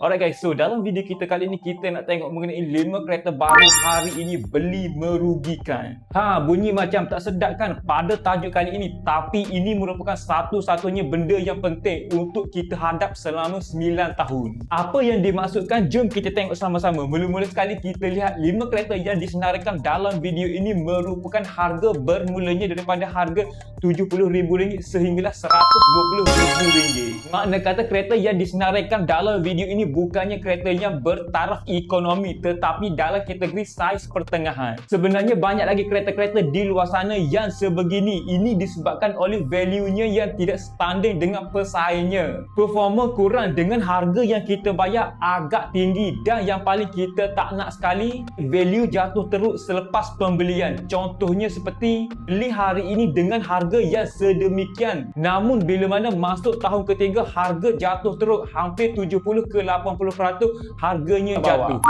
Alright guys, so dalam video kita kali ni kita nak tengok mengenai 5 kereta baru hari ini beli merugikan. Bunyi macam tak sedap kan pada tajuk kali ini, tapi ini merupakan satu-satunya benda yang penting untuk kita hadap selama 9 tahun. Apa yang dimaksudkan? Jom kita tengok sama-sama. Mula-mula sekali kita lihat 5 kereta yang disenaraikan dalam video ini merupakan harga bermulanya daripada harga RM70,000 sehinggalah RM120,000. Makna kata kereta yang disenaraikan dalam video ini bukannya kereta yang bertaraf ekonomi, tetapi dalam kategori saiz pertengahan. Sebenarnya banyak lagi kereta-kereta di luar sana yang sebegini. Ini disebabkan oleh value-nya yang tidak setanding dengan pesaingnya. Performa kurang dengan harga yang kita bayar agak tinggi, dan yang paling kita tak nak sekali, value jatuh teruk selepas pembelian. Contohnya seperti beli hari ini dengan harga yang sedemikian, namun bila mana masuk tahun ketiga harga jatuh teruk hampir 70 ke 80% harganya jatuh.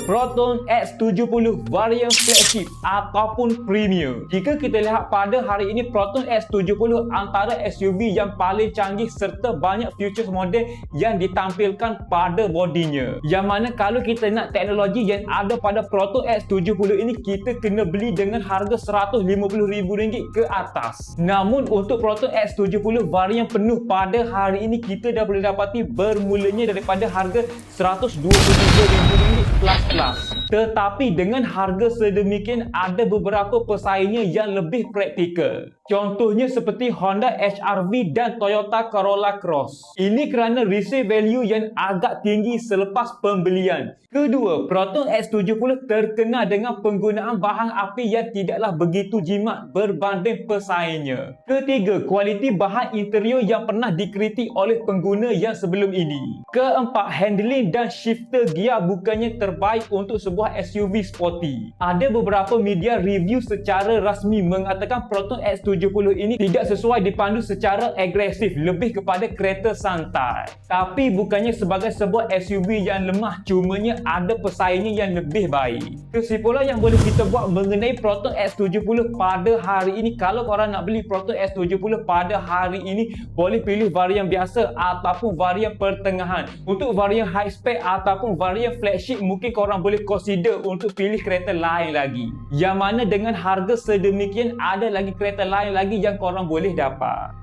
Proton X70 varian flagship ataupun premium. Jika kita lihat pada hari ini, Proton X70 antara SUV yang paling canggih serta banyak features model yang ditampilkan pada bodinya. Yang mana kalau kita nak teknologi yang ada pada Proton X70 ini, kita kena beli dengan harga RM150,000 ke atas. Namun untuk Proton X70 varian penuh pada hari ini kita dah boleh dapati bermulanya daripada harga RM123,000 plus. Tetapi dengan harga sedemikian ada beberapa pesaingnya yang lebih praktikal. Contohnya seperti Honda HR-V dan Toyota Corolla Cross. Ini kerana resale value yang agak tinggi selepas pembelian. Kedua, Proton X70 terkenal dengan penggunaan bahan api yang tidaklah begitu jimat berbanding pesaingnya. Ketiga, kualiti bahan interior yang pernah dikritik oleh pengguna yang sebelum ini. Keempat, handling dan shifter gear bukannya terbaik untuk sebuah SUV sporty. Ada beberapa media review secara rasmi mengatakan Proton X70 ini tidak sesuai dipandu secara agresif, lebih kepada kereta santai. Tapi bukannya sebagai sebuah SUV yang lemah, cumanya ada pesaingnya yang lebih baik. Kesimpulan yang boleh kita buat mengenai Proton X70 pada hari ini, kalau korang nak beli Proton X70 pada hari ini, boleh pilih varian biasa ataupun varian pertengahan. Untuk varian high spec ataupun varian flagship, mungkin korang boleh consider untuk pilih kereta lain lagi. Yang mana dengan harga sedemikian ada lagi kereta lain lagi yang korang boleh dapat.